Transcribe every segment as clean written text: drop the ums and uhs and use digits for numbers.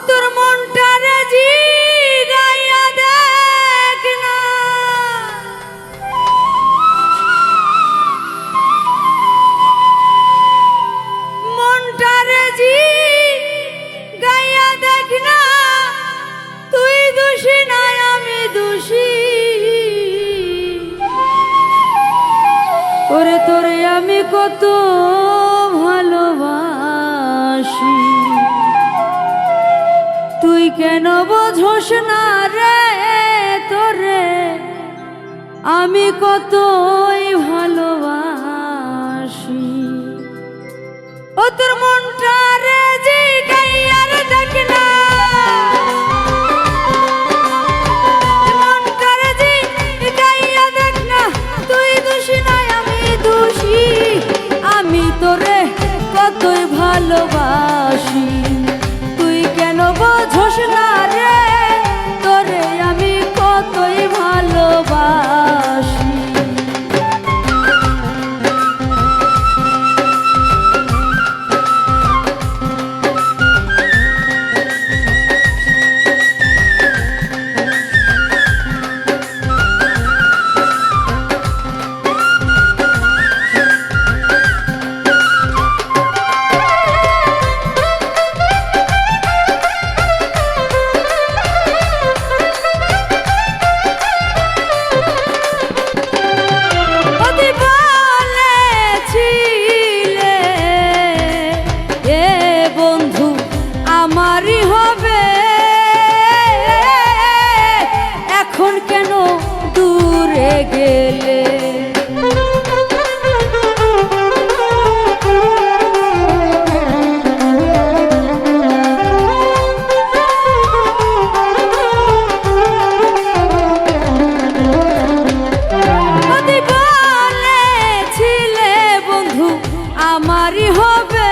তোর মনটারে জিগাইয়া দেখ না, মনটারে জিগাইয়া দেখ না, তুই দোষী নাই আমি দোষী। ওরে তোরে আমি কত ভালোবাসি, তুই কেন বোঝোস না রে, তোরে আমি কতই ভালোবাসি। ও তোর মনটা রে জিগাইয়া দেখ না, মনটা রে জিগাইয়া দেখ না, তুই দোষী নাই আমি দোষী। আমি তোরে কতই ভালোবাসি, তুই কেন বোঝোস না রে, তোরে আমি কতই ভালোবাসি। আমারই হবে, এখন কেন দূরে গেলে, বলেছিলে বন্ধু আমারই হবে,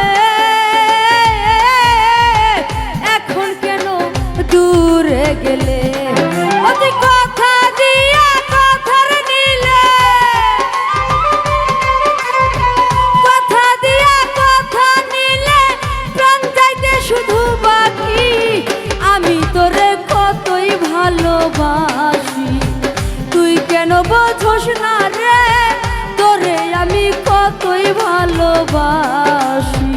দূরে গেলে। কথা দিয়া কথার নিলে, কথা দিয়া কথা নিলে, প্রাণ যাইতে শুধু বাকি। আমি তোরে কতই ভালোবাসি, তুই কেন বোঝোস না রে, তোরে আমি কতই ভালোবাসি।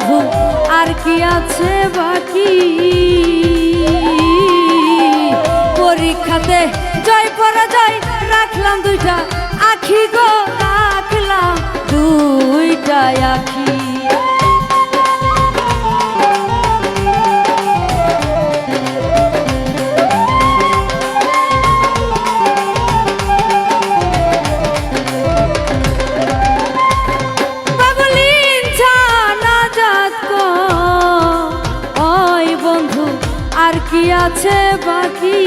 বন্ধু আর কি আছে বাকি, পরীক্ষাতে জয় পরাজয় রাখলাম দুইটা আখি গো, রাখলাম দুইটা আখি। আর কি আছে বাকি,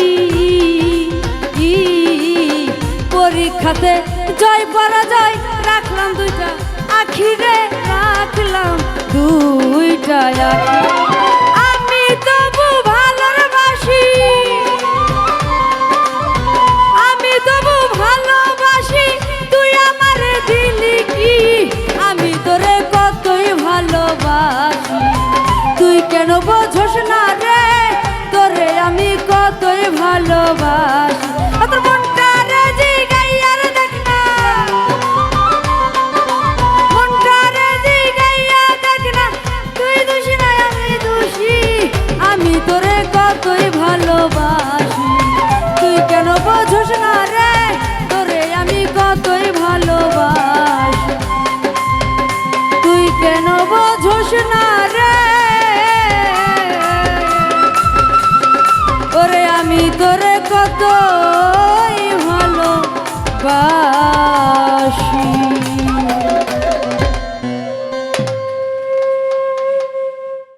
পরীক্ষাতে জয় পরাজয় রাখলাম দুইটা আখি রে, রাখলাম দুইটা আখি। আমি তবু ভালোবাসি, আমি তবু ভালোবাসি, তুই আমার দিলি কি, আমি তোরে কতই ভালোবাসি, তুই কেন বোঝস না রে, তোরে আমি কতই ভালোবাসি। তোর মনটা রে জিগাইয়া রে দেখ না, মনটা রে জিগাইয়া দেখ না, তুই দোষী না আমি দোষী, আমি তোরে কতই ভালোবাসি, তুই কেন বোঝস না রে, তোরে আমি কতই ভালোবাসি, তুই কেন বোঝস না রে, ওরে আমি তোরে কত